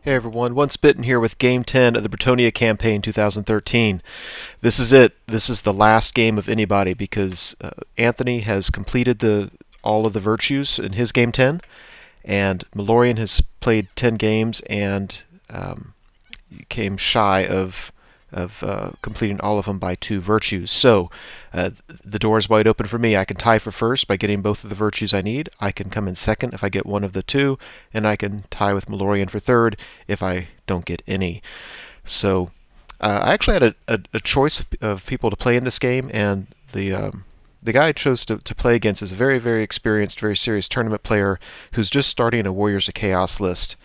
Hey everyone, Once Bitten here with Game 10 of the Bretonnia campaign 2013. This is it. This is the last game of anybody because Anthony has completed all of the virtues in his Game 10, and Malorian has played 10 games and came shy of completing all of them by 2 virtues. So the door is wide open for me. I can tie for first by getting both of the virtues I need. I can come in second if I get one of the 2, and I can tie with Malorian for third if I don't get any. So I actually had a choice of people to play in this game, and the guy I chose to play against is a very, very experienced, very serious tournament player who's just starting a Warriors of Chaos list.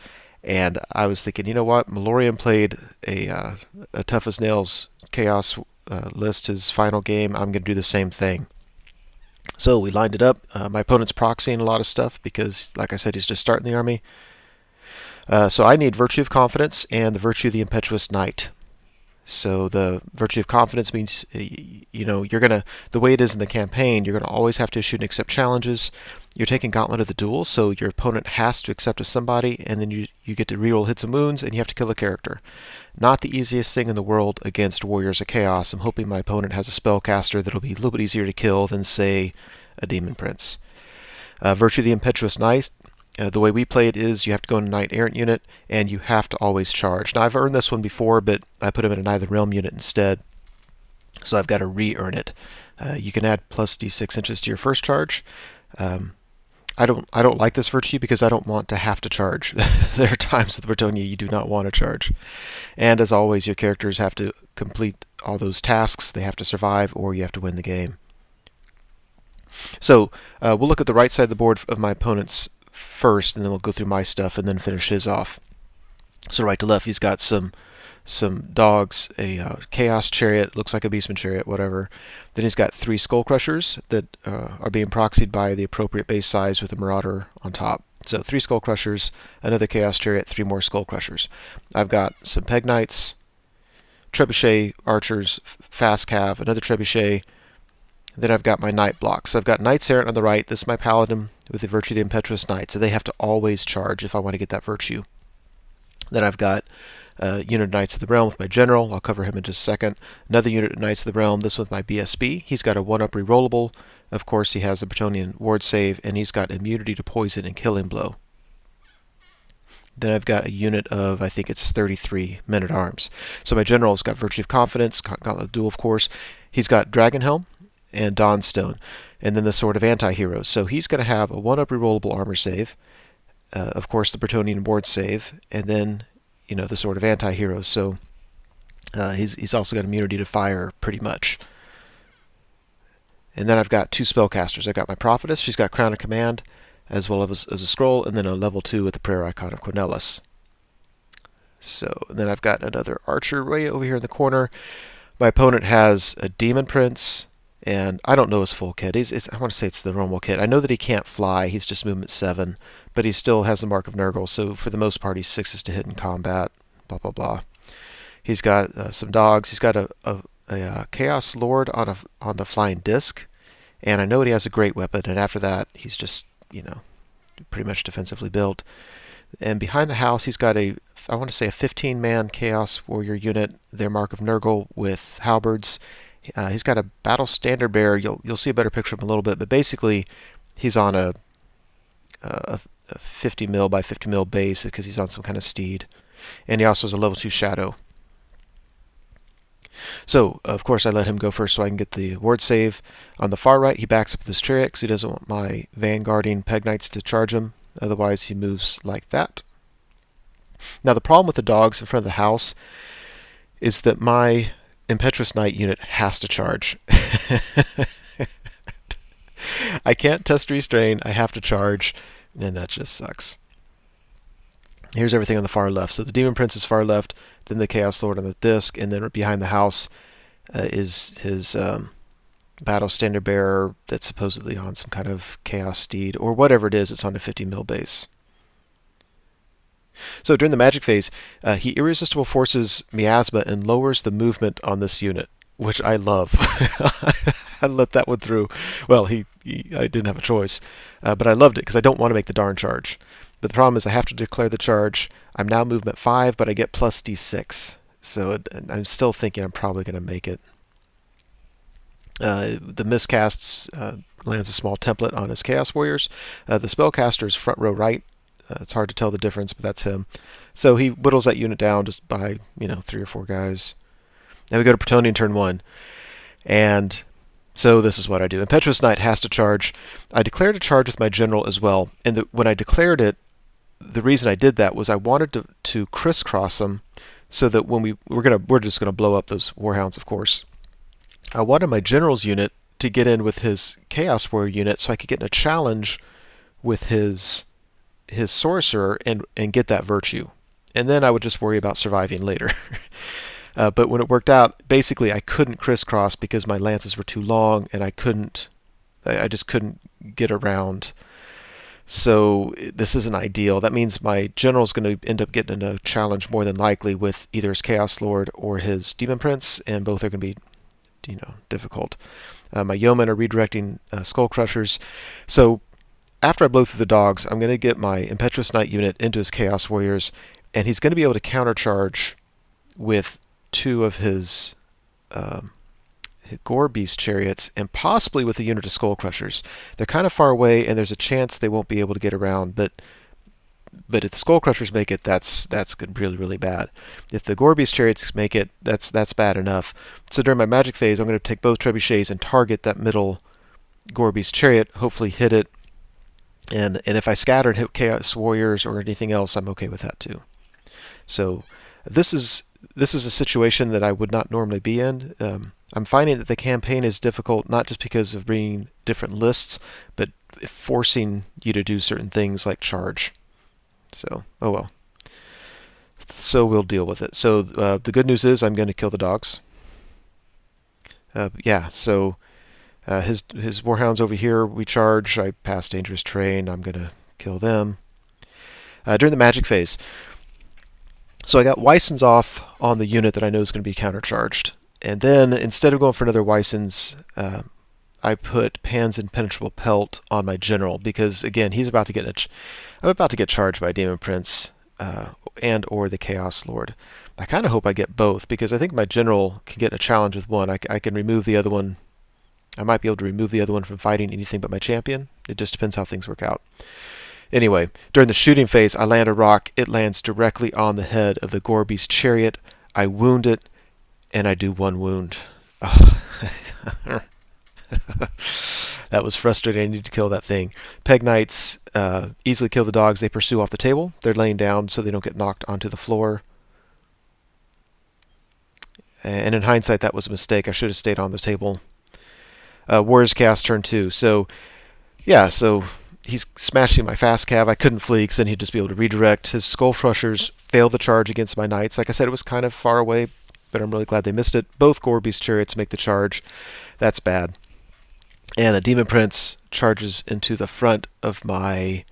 And I was thinking, you know what? Malorian played a tough as nails chaos list his final game. I'm going to do the same thing. So we lined it up. My opponent's proxying a lot of stuff because, like I said, he's just starting the army. So I need Virtue of Confidence and the Virtue of the Impetuous Knight. So the Virtue of Confidence means, you're going to, the way it is in the campaign, you're going to always have to issue and accept challenges. You're taking Gauntlet of the Duel, so your opponent has to accept of somebody, and then you get to reroll hits and wounds, and you have to kill a character. Not the easiest thing in the world against Warriors of Chaos. I'm hoping my opponent has a spellcaster that'll be a little bit easier to kill than, say, a Demon Prince. Virtue of the Impetuous Knight. The way we play it is you have to go in a Knight Errant unit, and you have to always charge. Now, I've earned this one before, but I put him in a Neither Realm unit instead, so I've got to re-earn it. You can add plus d6 inches to your first charge. I don't like this virtue because I don't want to have to charge. There are times with Bretonnia you do not want to charge. And as always, your characters have to complete all those tasks. They have to survive, or you have to win the game. So we'll look at the right side of the board of my opponent's first, and then we'll go through my stuff and then finish his off. So right to left, he's got some dogs, a Chaos Chariot, looks like a Beastman Chariot, whatever. Then he's got 3 Skull Crushers that are being proxied by the appropriate base size with a Marauder on top. So 3 Skull Crushers, another Chaos Chariot, 3 more Skull Crushers. I've got some Peg Knights, Trebuchet Archers, Fast Cav, another Trebuchet. Then I've got my Knight block. So I've got Knights Errant on the right. This is my Paladin with the Virtue of the Impetuous Knight. So they have to always charge if I want to get that virtue. Then I've got unit of Knights of the Realm with my General. I'll cover him in just a second. Another unit of Knights of the Realm, this with my BSB. He's got a 1-up rerollable. Of course, he has a Bretonnian ward save, and he's got immunity to poison and killing blow. Then I've got a unit of, I think it's 33 men-at-arms. So my General's got Virtue of Confidence, Gauntlet of Duel, of course. He's got Dragon Helm and Dawnstone, and then the Sword of Anti-Heroes. So he's going to have a 1-up rerollable armor save, of course the Bretonnian ward save, and then the Sword of Anti-Heroes. So he's also got immunity to fire, pretty much. And then I've got 2 spellcasters. I've got my Prophetess. She's got Crown of Command, as well as a scroll, and then a level 2 with the prayer icon of Cornelis. So then I've got another Archer way over here in the corner. My opponent has a Demon Prince, and I don't know his full kit. I want to say it's the normal kit. I know that he can't fly. He's just movement 7, but he still has the Mark of Nurgle, so for the most part he's 6s to hit in combat, blah, blah, blah. He's got some dogs. He's got a Chaos Lord on the Flying Disc, and I know that he has a great weapon, and after that he's just, pretty much defensively built. And behind the house he's got I want to say a 15-man Chaos Warrior unit, their Mark of Nurgle with halberds. He's got a Battle Standard Bearer. You'll see a better picture of him in a little bit, but basically he's on a 50 mil by 50 mil base because he's on some kind of steed, and he also has a level 2 Shadow. So of course I let him go first so I can get the ward save. On the far right he backs up with his chariot because he doesn't want my vanguarding Peg Knights to charge him. Otherwise he moves like that. Now the problem with the dogs in front of the house is that my Impetuous Knight unit has to charge. I can't test restrain, I have to charge, and that just sucks. Here's everything on the far left. So the Demon Prince is far left, then the Chaos Lord on the disc, and then behind the house is his Battle Standard Bearer that's supposedly on some kind of Chaos Steed, or whatever it is, it's on a 50 mil base. So during the magic phase, he irresistible forces miasma and lowers the movement on this unit, which I love. I let that one through. Well, I didn't have a choice, but I loved it because I don't want to make the darn charge. But the problem is I have to declare the charge. I'm now movement 5, but I get plus d6. So I'm still thinking I'm probably going to make it. The miscasts lands a small template on his Chaos Warriors. The spellcaster is front row right. It's hard to tell the difference, but that's him. So he whittles that unit down just by 3 or 4 guys. Now we go to Bretonnian turn 1. And so this is what I do. Impetuous Knight has to charge. I declared a charge with my general as well. And when I declared it, the reason I did that was I wanted to crisscross them so that when we're just gonna blow up those Warhounds, of course. I wanted my general's unit to get in with his Chaos Warrior unit so I could get in a challenge with his sorcerer and get that virtue. And then I would just worry about surviving later. But when it worked out, basically I couldn't crisscross because my lances were too long and I just couldn't get around. So this isn't ideal. That means my general's going to end up getting in a challenge more than likely with either his Chaos Lord or his Demon Prince, and both are going to be difficult. My yeomen are redirecting Skull Crushers. So after I blow through the dogs, I'm going to get my Impetuous Knight unit into his Chaos Warriors, and he's going to be able to countercharge with 2 of his Gore Beast chariots, and possibly with a unit of Skull Crushers. They're kind of far away, and there's a chance they won't be able to get around, but if the Skull Crushers make it, that's really, really bad. If the Gore Beast chariots make it, that's bad enough. So during my magic phase, I'm going to take both trebuchets and target that middle Gore Beast chariot, hopefully hit it, and if I scatter and hit Chaos Warriors or anything else, I'm okay with that too. So this is a situation that I would not normally be in. I'm finding that the campaign is difficult not just because of bringing different lists, but forcing you to do certain things like charge. So, oh well. So we'll deal with it. So the good news is I'm going to kill the dogs. Yeah, so his Warhounds over here, we charge. I pass dangerous terrain. I'm going to kill them. During the magic phase, so I got Weissens off on the unit that I know is going to be countercharged. And then instead of going for another Weissens, I put Pan's Impenetrable Pelt on my general because, again, I'm about to get charged by Demon Prince and or the Chaos Lord. I kind of hope I get both because I think my general can get in a challenge with one. I can remove the other one. I might be able to remove the other one from fighting anything but my champion. It just depends how things work out. Anyway, during the shooting phase, I land a rock. It lands directly on the head of the Gore Beast chariot. I wound it, and I do 1 wound. That was frustrating. I need to kill that thing. Peg Knights easily kill the dogs. They pursue off the table. They're laying down so they don't get knocked onto the floor. And in hindsight, that was a mistake. I should have stayed on the table. Warriors Cast turn 2. So, yeah, so he's smashing my fast cav. I couldn't flee because then he'd just be able to redirect. His Skull Crushers failed the charge against my knights. Like I said, it was kind of far away, but I'm really glad they missed it. Both Gore Beast chariots make the charge. That's bad. And the Demon Prince charges into the front of my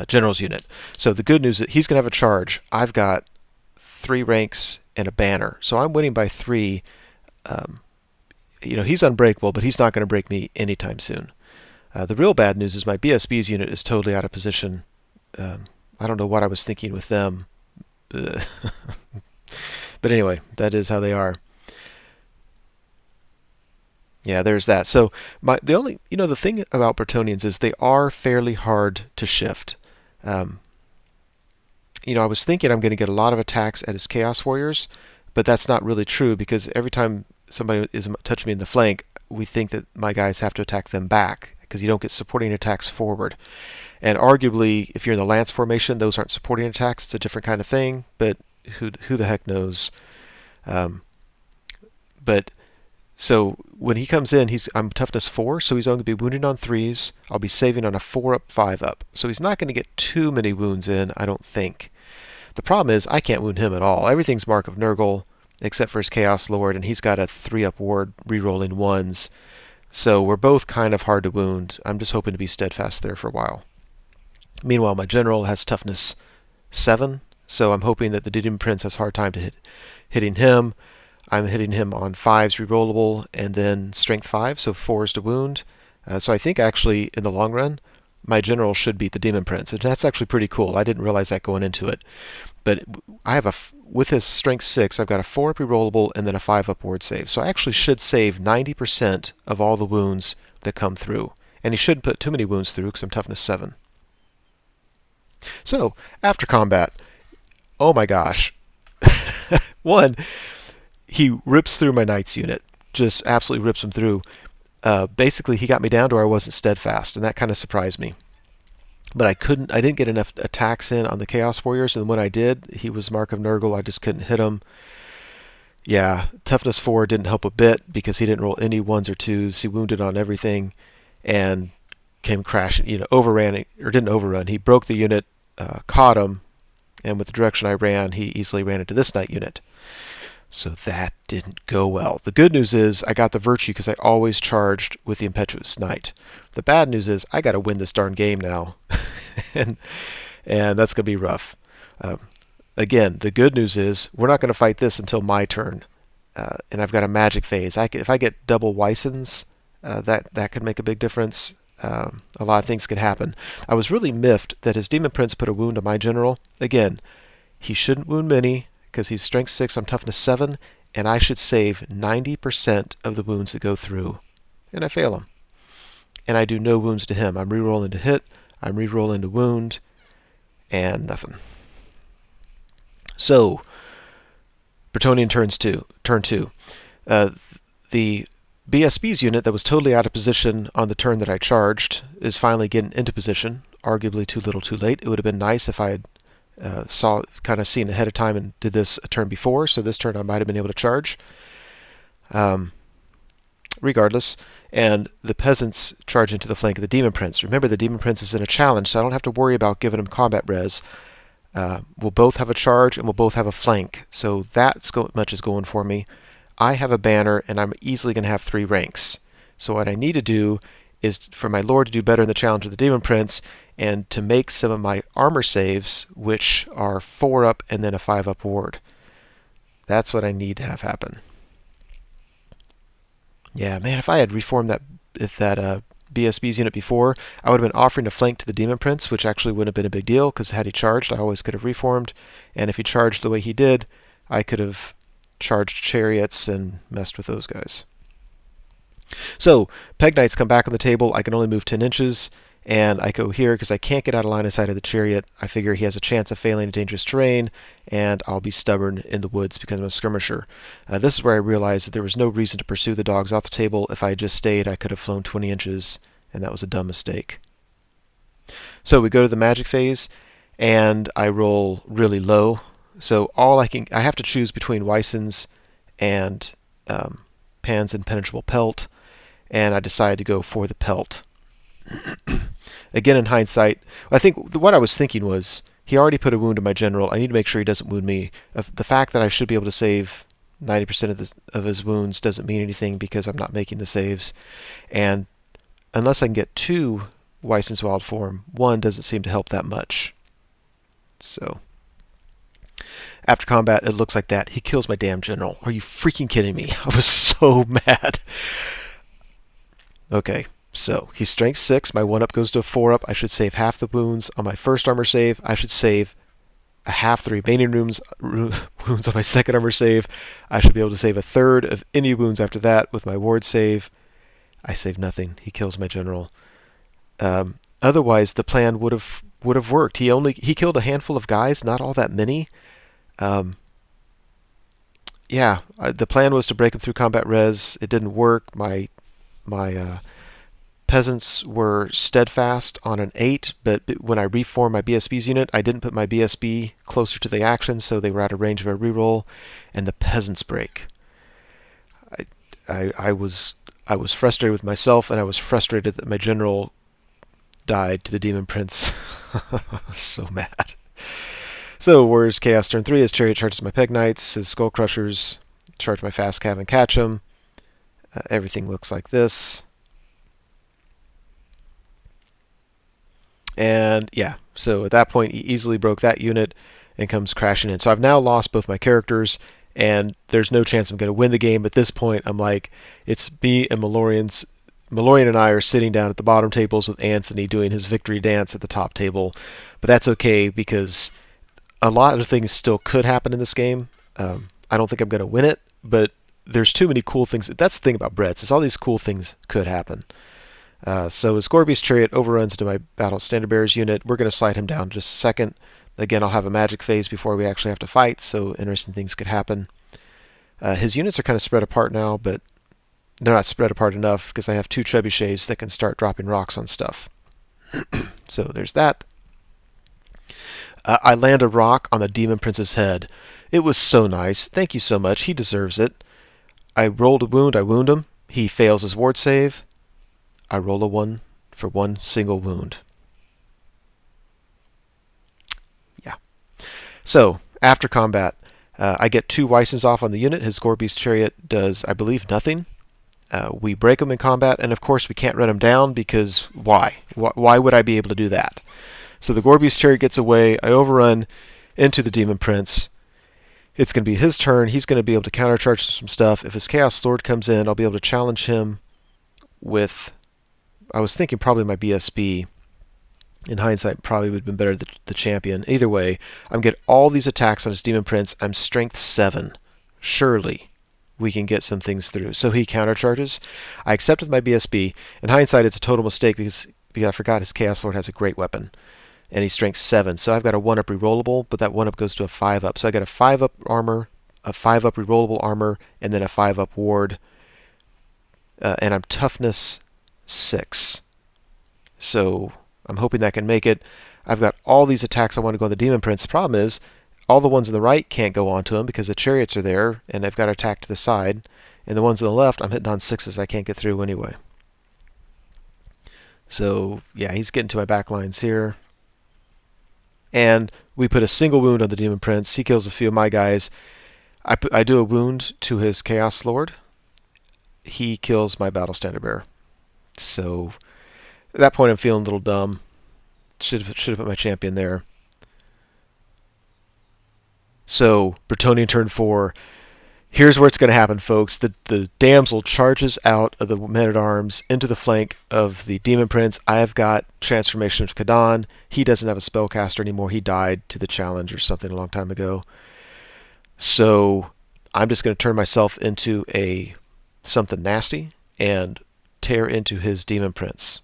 general's unit. So the good news is he's going to have a charge. I've got 3 ranks and a banner. So I'm winning by 3. He's unbreakable, but he's not going to break me anytime soon. The real bad news is my BSB's unit is totally out of position. I don't know what I was thinking with them. But anyway, that is how they are. Yeah, there's that. So the thing about Bretonnians is they are fairly hard to shift. I was thinking I'm going to get a lot of attacks at his Chaos Warriors, but that's not really true because every time somebody is touching me in the flank, we think that my guys have to attack them back because you don't get supporting attacks forward. And arguably, if you're in the Lance formation, those aren't supporting attacks. It's a different kind of thing, but who the heck knows? So when he comes in, I'm toughness 4, so he's only going to be wounding on 3s. I'll be saving on a 4-up, 5-up. So he's not going to get too many wounds in, I don't think. The problem is I can't wound him at all. Everything's Mark of Nurgle, except for his Chaos Lord, and he's got a 3-up ward rerolling 1s. So we're both kind of hard to wound. I'm just hoping to be steadfast there for a while. Meanwhile, my general has toughness 7, so I'm hoping that the Demon Prince has a hard time hitting him. I'm hitting him on 5s rerollable and then strength 5, so 4s to wound. So I think actually in the long run, my general should beat the Demon Prince. And that's actually pretty cool. I didn't realize that going into it. But I have with his strength 6, I've got a 4-up rerollable and then a 5-up ward save. So I actually should save 90% of all the wounds that come through. And he shouldn't put too many wounds through because I'm toughness 7. So, after combat, oh my gosh. One, he rips through my knight's unit. Just absolutely rips him through. Basically, he got me down to where I wasn't steadfast, and that kind of surprised me. But I didn't get enough attacks in on the Chaos Warriors, and when I did, he was Mark of Nurgle. I just couldn't hit him. Yeah, toughness 4 didn't help a bit because he didn't roll any 1s or 2s. He wounded on everything and came crashing, didn't overrun. He broke the unit, caught him, and with the direction I ran, he easily ran into this knight unit. So that didn't go well. The good news is I got the virtue because I always charged with the impetuous knight. The bad news is I got to win this darn game now, and that's going to be rough. Again, the good news is we're not going to fight this until my turn, and I've got a magic phase. If I get double Weissens, that could make a big difference. A lot of things could happen. I was really miffed that his Demon Prince put a wound on my general. Again, he shouldn't wound many because he's strength 6, I'm toughness 7, and I should save 90% of the wounds that go through. And I fail him. And I do no wounds to him. I'm rerolling to hit, I'm rerolling to wound, and nothing. So, Bretonnian turn 2. The BSB's unit that was totally out of position on the turn that I charged is finally getting into position. Arguably too little too late. It would have been nice if I had seen ahead of time and did this a turn before, so this turn I might have been able to charge. Regardless, and the peasants charge into the flank of the Demon Prince. Remember, the Demon Prince is in a challenge, so I don't have to worry about giving him combat res. We'll both have a charge and we'll both have a flank, so that's much is going for me. I have a banner and I'm easily going to have 3 ranks. So what I need to do is for my lord to do better in the challenge of the Demon Prince and to make some of my armor saves, which are 4-up and then a 5-up ward. That's what I need to have happen. Yeah, man, if I had reformed that BSB's unit before, I would have been offering to flank to the Demon Prince, which actually wouldn't have been a big deal, because had he charged, I always could have reformed. And if he charged the way he did, I could have charged chariots and messed with those guys. So, Peg Knights come back on the table. I can only move 10 inches, and I go here because I can't get out of line of sight of the chariot. I figure he has a chance of failing in dangerous terrain, and I'll be stubborn in the woods because I'm a skirmisher. This is where I realized that there was no reason to pursue the dogs off the table. If I had just stayed, I could have flown 20 inches, and that was a dumb mistake. So we go to the magic phase, and I roll really low. So I have to choose between Weissens and Pan's Impenetrable Pelt, and I decided to go for the Pelt. Again, in hindsight, I think what I was thinking was, he already put a wound in my general. I need to make sure he doesn't wound me. The fact that I should be able to save 90% of his wounds doesn't mean anything because I'm not making the saves. And unless I can get 2 Weissens Wild Form, 1 doesn't seem to help that much. So, after combat, it looks like that. He kills my damn general. Are you freaking kidding me? I was so mad. Okay. So, he's strength 6, my 1-up goes to a 4-up, I should save half the wounds. On my first armor save, I should save a half the remaining wounds on my second armor save. I should be able to save a third of any wounds after that with my ward save. I save nothing. He kills my general. Otherwise, the plan would have worked. He killed a handful of guys, not all that many. The plan was to break him through combat res. It didn't work. My peasants were steadfast on an 8, but when I reformed my BSB's unit, I didn't put my BSB closer to the action, so they were out of range of a reroll, and the peasants break. I was frustrated with myself, and I was frustrated that my general died to the Demon Prince. So mad. So, Warriors Chaos turn 3, his chariot charges my Peg Knights, his Skull Crushers charge my Fast Cav and catch him. Everything looks like this. And yeah, so at that point he easily broke that unit and comes crashing in. So I've now lost both my characters, and there's no chance I'm going to win the game. At this point, I'm like, it's me and Malorian and I are sitting down at the bottom tables with Anthony doing his victory dance at the top table, but that's okay because a lot of things still could happen in this game. I don't think I'm going to win it, but there's too many cool things. That's the thing about Bretts, is all these cool things could happen. So as Gorby's chariot overruns into my Battle Standard Bearers unit, we're going to slide him down just a second. Again, I'll have a magic phase before we actually have to fight, so interesting things could happen. His units are kind of spread apart now, but they're not spread apart enough because I have 2 trebuchets that can start dropping rocks on stuff. So there's that. I land a rock on the Demon Prince's head. It was so nice. Thank you so much. He deserves it. I rolled a wound. I wound him. He fails his ward save. I roll a 1 for 1 single wound. Yeah. So, after combat, I get 2 Weissens off on the unit. His Gorby's chariot does, I believe, nothing. We break him in combat, and of course we can't run him down because why? Why would I be able to do that? So the Gorby's chariot gets away. I overrun into the Demon Prince. It's going to be his turn. He's going to be able to countercharge some stuff. If his Chaos Lord comes in, I'll be able to challenge him with... I was thinking probably my BSB. In hindsight, probably would have been better the champion. Either way, I'm going to get all these attacks on his Demon Prince. I'm strength 7. Surely we can get some things through. So he countercharges. I accept with my BSB. In hindsight, it's a total mistake because I forgot his Chaos Lord has a great weapon. And he's strength 7. So I've got a 1-up rerollable, but that 1-up goes to a 5-up. So I got a 5-up armor, a 5-up rerollable armor, and then a 5-up ward. And I'm toughness 6. So I'm hoping that can make it. I've got all these attacks I want to go on the Demon Prince. The problem is, all the ones on the right can't go onto him because the chariots are there, and I've got to attack to the side. And the ones on the left, I'm hitting on 6s I can't get through anyway. So, yeah, he's getting to my back lines here. And we put a single wound on the Demon Prince. He kills a few of my guys. I do a wound to his Chaos Lord. He kills my Battle Standard Bearer. So at that point I'm feeling a little dumb. Should have put my champion there. So Bretonnian turn 4. Here's where it's going to happen, folks. The damsel charges out of the men-at-arms into the flank of the Demon Prince. I have got Transformation of Kadan. He doesn't have a spellcaster anymore. He died to the challenge or something a long time ago. So I'm just going to turn myself into something nasty and tear into his Demon Prince.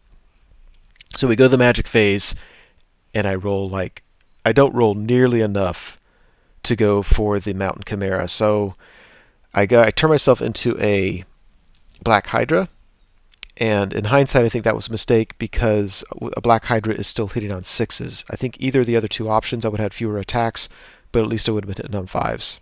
So we go to the magic phase, and I don't roll nearly enough to go for the Mountain Chimera. So I turn myself into a Black Hydra, and in hindsight I think that was a mistake because a Black Hydra is still hitting on 6s. I think either of the other 2 options I would have had fewer attacks, but at least I would have been hitting on 5s.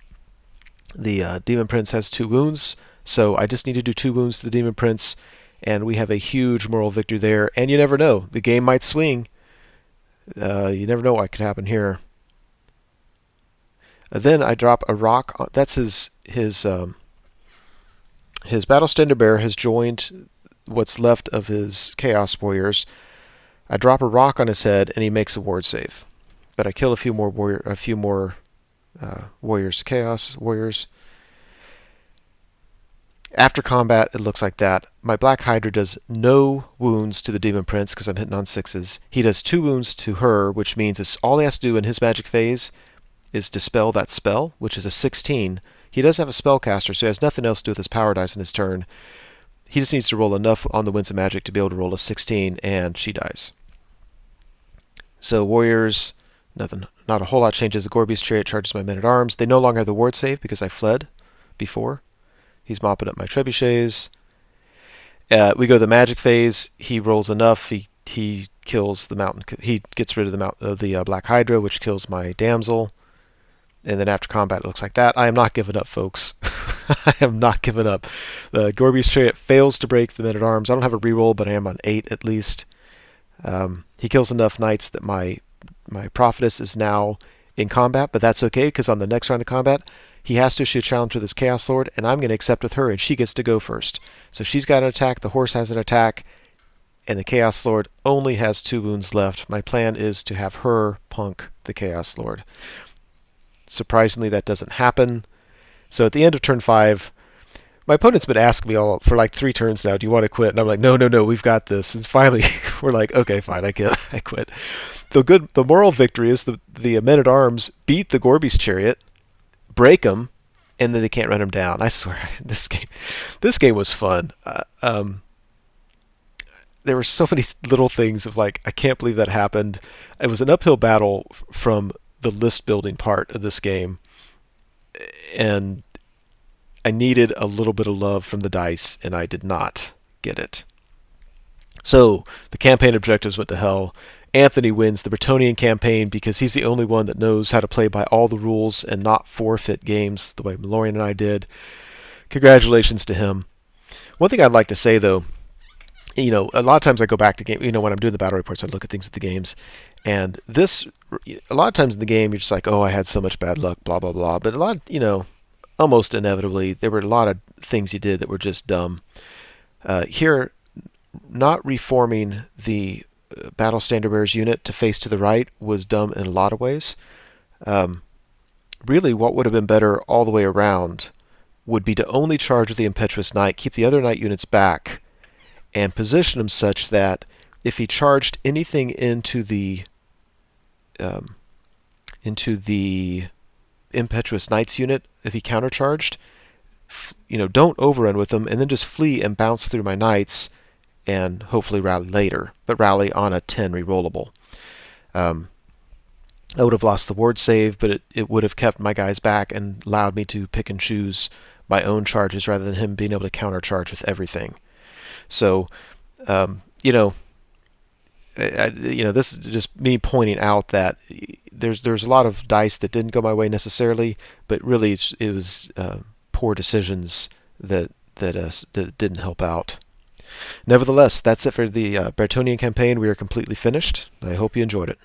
The Demon Prince has 2 wounds, so I just need to do 2 wounds to the Demon Prince, and we have a huge moral victory there. And you never know, the game might swing. You never know what could happen here. Then I drop a rock. That's his Battle Standard Bearer has joined what's left of his Chaos Warriors. I drop a rock on his head, and he makes a ward save. But I kill a few more warriors, Chaos Warriors. After combat, it looks like that. My Black Hydra does no wounds to the Demon Prince because I'm hitting on 6s. He does 2 wounds to her, which means it's all he has to do in his magic phase is dispel that spell, which is a 16. He does have a spellcaster, so he has nothing else to do with his power dice in his turn. He just needs to roll enough on the Winds of Magic to be able to roll a 16, and she dies. So Warriors, nothing, not a whole lot changes. The Gorby's chariot charges my men-at-arms. They no longer have the ward save because I fled before. He's mopping up my trebuchets. We go to the magic phase. He rolls enough. He kills the mountain. He gets rid of the Black Hydra, which kills my damsel. And then after combat, it looks like that. I am not giving up, folks. I am not giving up. The Gorby's chariot fails to break the men-at-arms. I don't have a reroll, but I am on 8 at least. He kills enough knights that my prophetess is now in combat, but that's okay because on the next round of combat, he has to issue a challenge with his Chaos Lord, and I'm going to accept with her, and she gets to go first. So she's got an attack, the horse has an attack, and the Chaos Lord only has 2 wounds left. My plan is to have her punk the Chaos Lord. Surprisingly, that doesn't happen. So at the end of turn 5, my opponent's been asking me all for like 3 turns now, do you want to quit? And I'm like, no, no, no, we've got this. And finally, we're like, okay, fine, I quit. The moral victory is the men at arms beat the Gorby's chariot, break them, and then they can't run him down. I swear, this game was fun. There were so many little things of like, I can't believe that happened. It was an uphill battle from the list building part of this game, and I needed a little bit of love from the dice, and I did not get it. So the campaign objectives went to hell. Anthony wins the Bretonnian campaign because he's the only one that knows how to play by all the rules and not forfeit games the way Malorian and I did. Congratulations to him. One thing I'd like to say, though, a lot of times I go back to game, when I'm doing the battle reports, I look at things at the games, and a lot of times in the game, you're just like, oh, I had so much bad luck, blah, blah, blah. But almost inevitably, there were a lot of things you did that were just dumb. Here, not reforming the Battle Standard Bearers unit to face to the right was dumb in a lot of ways. Really, what would have been better all the way around would be to only charge with the Impetuous Knight, keep the other Knight units back, and position him such that if he charged anything into the Impetuous Knight's unit, if he countercharged, don't overrun with them, and then just flee and bounce through my Knights, and hopefully rally later, but rally on a 10 rerollable. I would have lost the ward save, but it would have kept my guys back and allowed me to pick and choose my own charges rather than him being able to countercharge with everything. So, this is just me pointing out that there's a lot of dice that didn't go my way necessarily, but really it was poor decisions that didn't help out. Nevertheless, that's it for the Bretonnian campaign. We are completely finished. I hope you enjoyed it.